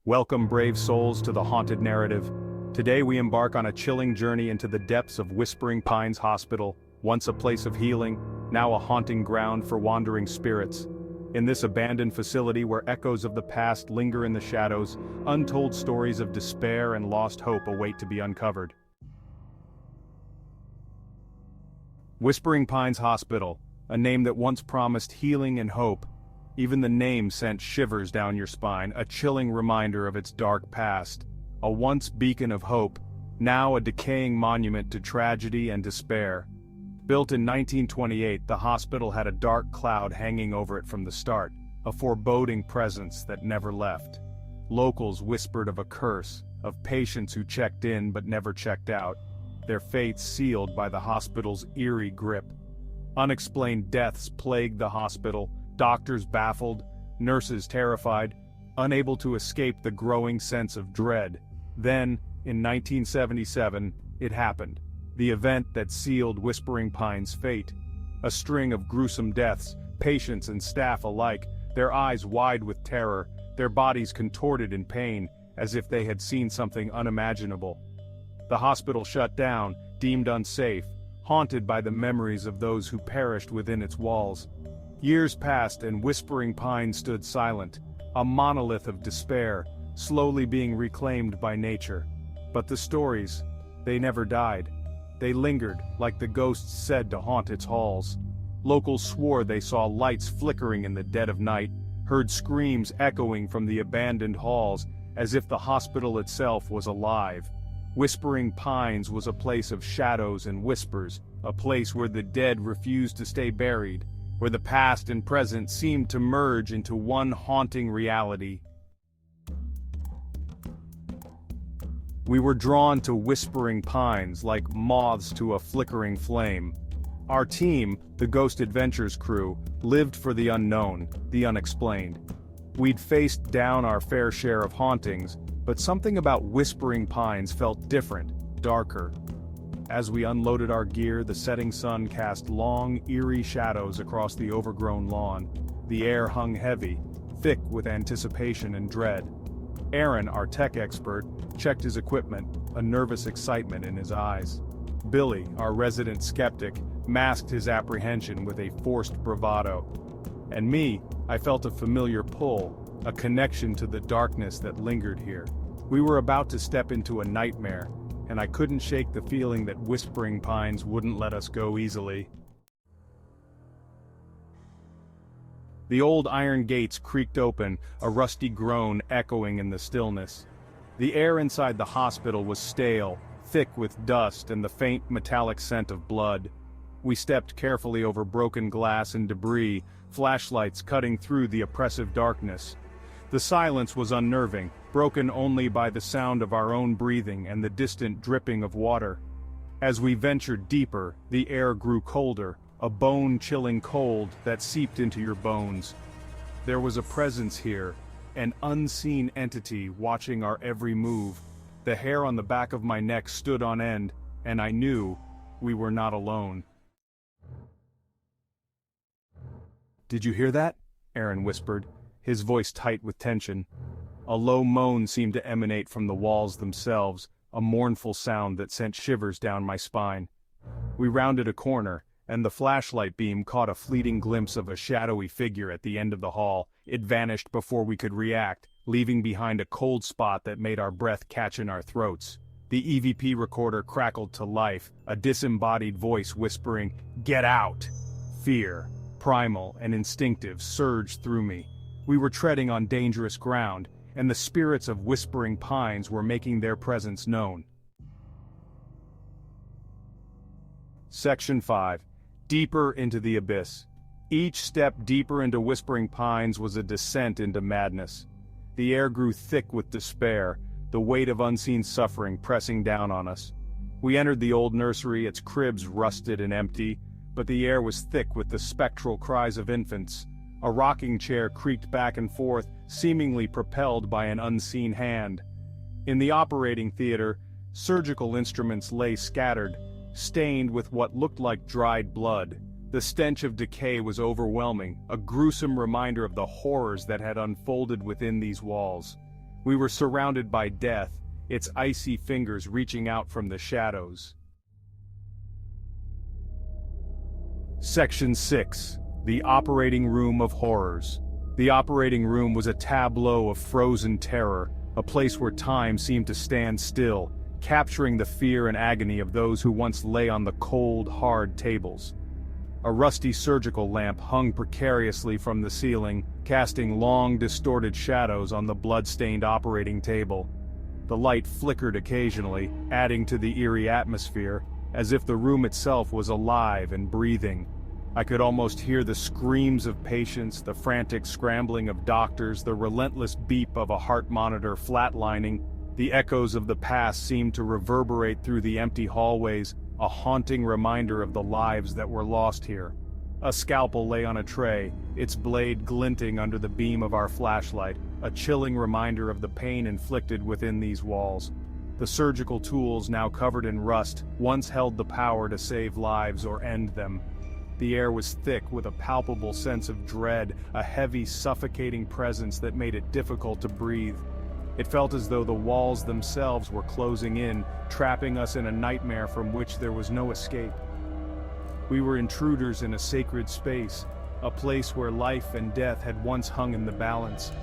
Welcome, brave souls, to the haunted narrative. Today we embark on a chilling journey into the depths of Whispering Pines Hospital, once a place of healing, now a haunting ground for wandering spirits. In this abandoned facility where echoes of the past linger in the shadows, untold stories of despair and lost hope await to be uncovered. Whispering Pines Hospital, a name that once promised healing and hope. Even the name sent shivers down your spine, a chilling reminder of its dark past. A once beacon of hope, now a decaying monument to tragedy and despair. Built in 1928, the hospital had a dark cloud hanging over it from the start, a foreboding presence that never left. Locals whispered of a curse, of patients who checked in but never checked out, their fates sealed by the hospital's eerie grip. Unexplained deaths plagued the hospital, doctors baffled, nurses terrified, unable to escape the growing sense of dread. Then, in 1977, it happened. The event that sealed Whispering Pines' fate. A string of gruesome deaths, patients and staff alike, their eyes wide with terror, their bodies contorted in pain, as if they had seen something unimaginable. The hospital shut down, deemed unsafe, haunted by the memories of those who perished within its walls. Years passed and Whispering Pines stood silent, a monolith of despair, slowly being reclaimed by nature. But the stories, they never died. They lingered, like the ghosts said to haunt its halls. Locals swore they saw lights flickering in the dead of night, heard screams echoing from the abandoned halls, as if the hospital itself was alive. Whispering Pines was a place of shadows and whispers, a place where the dead refused to stay buried, where the past and present seemed to merge into one haunting reality. We were drawn to Whispering Pines like moths to a flickering flame. Our team, the Ghost Adventures crew, lived for the unknown, the unexplained. We'd faced down our fair share of hauntings, but something about Whispering Pines felt different, darker. As we unloaded our gear, the setting sun cast long, eerie shadows across the overgrown lawn. The air hung heavy, thick with anticipation and dread. Aaron, our tech expert, checked his equipment, a nervous excitement in his eyes. Billy, our resident skeptic, masked his apprehension with a forced bravado. And me, I felt a familiar pull, a connection to the darkness that lingered here. We were about to step into a nightmare, and I couldn't shake the feeling that Whispering Pines wouldn't let us go easily. The old iron gates creaked open, a rusty groan echoing in the stillness. The air inside the hospital was stale, thick with dust and the faint metallic scent of blood. We stepped carefully over broken glass and debris, flashlights cutting through the oppressive darkness. The silence was unnerving, broken only by the sound of our own breathing and the distant dripping of water. As we ventured deeper, the air grew colder, a bone-chilling cold that seeped into your bones. There was a presence here, an unseen entity watching our every move. The hair on the back of my neck stood on end, and I knew we were not alone. "Did you hear that?" Aaron whispered, his voice tight with tension. A low moan seemed to emanate from the walls themselves, a mournful sound that sent shivers down my spine. We rounded a corner, and the flashlight beam caught a fleeting glimpse of a shadowy figure at the end of the hall. It vanished before we could react, leaving behind a cold spot that made our breath catch in our throats. The EVP recorder crackled to life, a disembodied voice whispering, "Get out!" Fear, primal and instinctive, surged through me. We were treading on dangerous ground, and the spirits of Whispering Pines were making their presence known. Section 5. Deeper into the abyss. Each step deeper into Whispering Pines was a descent into madness. The air grew thick with despair, the weight of unseen suffering pressing down on us. We entered the old nursery, its cribs rusted and empty, but the air was thick with the spectral cries of infants. A rocking chair creaked back and forth, seemingly propelled by an unseen hand. In the operating theater, surgical instruments lay scattered, stained with what looked like dried blood. The stench of decay was overwhelming, a gruesome reminder of the horrors that had unfolded within these walls. We were surrounded by death, its icy fingers reaching out from the shadows. Section 6. The Operating Room of Horrors. The operating room was a tableau of frozen terror, a place where time seemed to stand still, capturing the fear and agony of those who once lay on the cold, hard tables. A rusty surgical lamp hung precariously from the ceiling, casting long, distorted shadows on the blood-stained operating table. The light flickered occasionally, adding to the eerie atmosphere, as if the room itself was alive and breathing. I could almost hear the screams of patients, the frantic scrambling of doctors, the relentless beep of a heart monitor flatlining. The echoes of the past seemed to reverberate through the empty hallways, a haunting reminder of the lives that were lost here. A scalpel lay on a tray, its blade glinting under the beam of our flashlight, a chilling reminder of the pain inflicted within these walls. The surgical tools, now covered in rust, once held the power to save lives or end them. The air was thick with a palpable sense of dread, a heavy, suffocating presence that made it difficult to breathe. It felt as though the walls themselves were closing in, trapping us in a nightmare from which there was no escape. We were intruders in a sacred space, a place where life and death had once hung in the balance.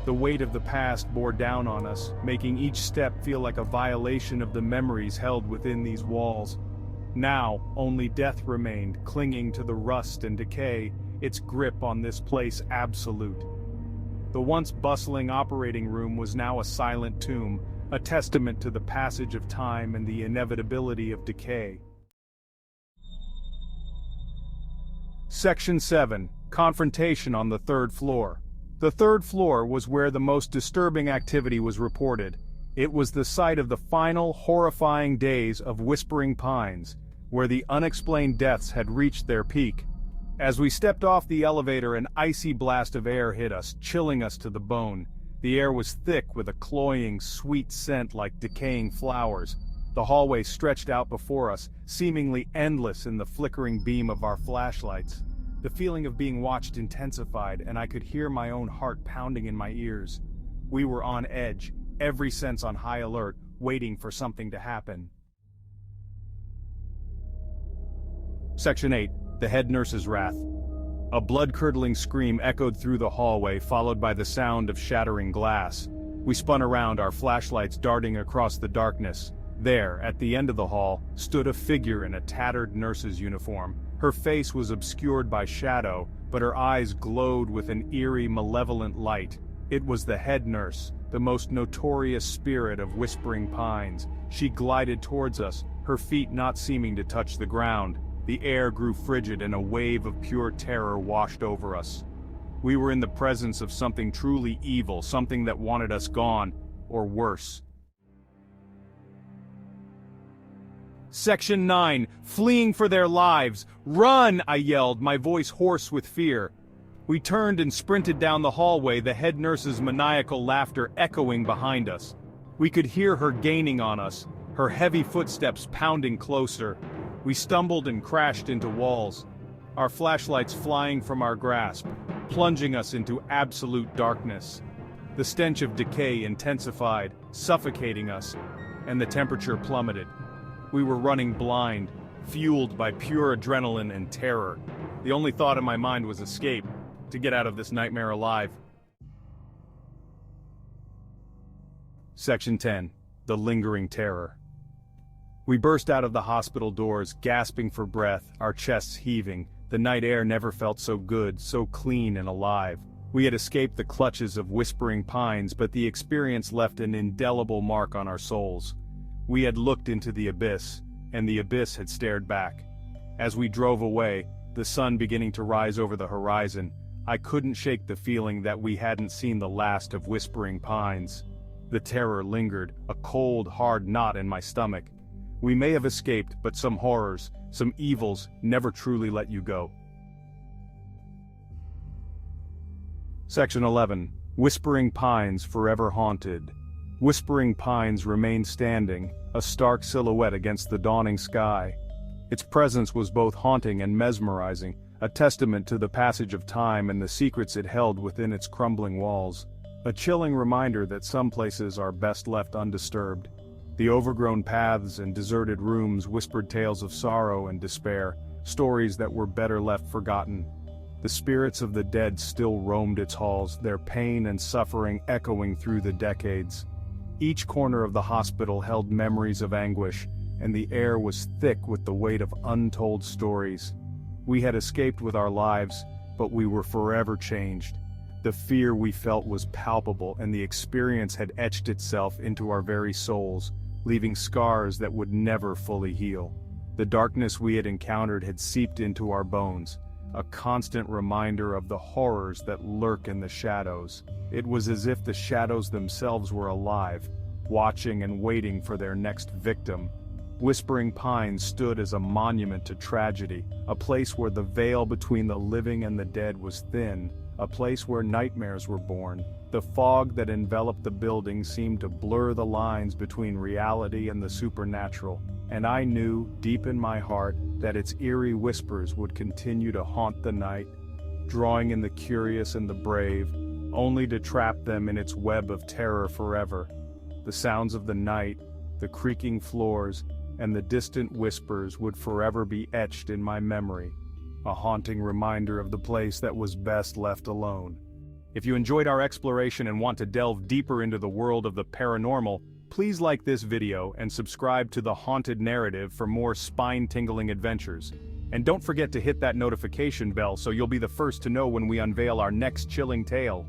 The weight of the past bore down on us, making each step feel like a violation of the memories held within these walls. Now, only death remained, clinging to the rust and decay, its grip on this place absolute. The once bustling operating room was now a silent tomb, a testament to the passage of time and the inevitability of decay. Section 7. Confrontation on the third floor. The third floor was where the most disturbing activity was reported. It was the site of the final, horrifying days of Whispering Pines, where the unexplained deaths had reached their peak. As we stepped off the elevator, an icy blast of air hit us, chilling us to the bone. The air was thick with a cloying, sweet scent like decaying flowers. The hallway stretched out before us, seemingly endless in the flickering beam of our flashlights. The feeling of being watched intensified, and I could hear my own heart pounding in my ears. We were on edge, every sense on high alert, waiting for something to happen. Section 8. The Head Nurse's Wrath. A blood-curdling scream echoed through the hallway, followed by the sound of shattering glass. We spun around, our flashlights darting across the darkness. There, at the end of the hall, stood a figure in a tattered nurse's uniform. Her face was obscured by shadow, but her eyes glowed with an eerie, malevolent light. It was the head nurse, the most notorious spirit of Whispering Pines. She glided towards us, her feet not seeming to touch the ground. The air grew frigid and a wave of pure terror washed over us. We were in the presence of something truly evil, something that wanted us gone, or worse. Section 9. Fleeing for their lives. "Run!" I yelled, my voice hoarse with fear. We turned and sprinted down the hallway, the head nurse's maniacal laughter echoing behind us. We could hear her gaining on us, her heavy footsteps pounding closer. We stumbled and crashed into walls, our flashlights flying from our grasp, plunging us into absolute darkness. The stench of decay intensified, suffocating us, and the temperature plummeted. We were running blind, fueled by pure adrenaline and terror. The only thought in my mind was escape, to get out of this nightmare alive. Section 10. The Lingering Terror. We burst out of the hospital doors, gasping for breath, our chests heaving. The night air never felt so good, so clean and alive. We had escaped the clutches of Whispering Pines, but the experience left an indelible mark on our souls. We had looked into the abyss, and the abyss had stared back. As we drove away, the sun beginning to rise over the horizon, I couldn't shake the feeling that we hadn't seen the last of Whispering Pines. The terror lingered, a cold, hard knot in my stomach. We may have escaped, but some horrors, some evils, never truly let you go. Section 11. Whispering Pines Forever Haunted. Whispering Pines remained standing, a stark silhouette against the dawning sky. Its presence was both haunting and mesmerizing, a testament to the passage of time and the secrets it held within its crumbling walls. A chilling reminder that some places are best left undisturbed. The overgrown paths and deserted rooms whispered tales of sorrow and despair, stories that were better left forgotten. The spirits of the dead still roamed its halls, their pain and suffering echoing through the decades. Each corner of the hospital held memories of anguish, and the air was thick with the weight of untold stories. We had escaped with our lives, but we were forever changed. The fear we felt was palpable, and the experience had etched itself into our very souls, leaving scars that would never fully heal. The darkness we had encountered had seeped into our bones, a constant reminder of the horrors that lurk in the shadows. It was as if the shadows themselves were alive, watching and waiting for their next victim. Whispering Pines stood as a monument to tragedy, a place where the veil between the living and the dead was thin, a place where nightmares were born. The fog that enveloped the building seemed to blur the lines between reality and the supernatural, and I knew, deep in my heart, that its eerie whispers would continue to haunt the night, drawing in the curious and the brave, only to trap them in its web of terror forever. The sounds of the night, the creaking floors, and the distant whispers would forever be etched in my memory, a haunting reminder of the place that was best left alone. If you enjoyed our exploration and want to delve deeper into the world of the paranormal, please like this video and subscribe to The Haunted Narrative for more spine-tingling adventures. And don't forget to hit that notification bell so you'll be the first to know when we unveil our next chilling tale.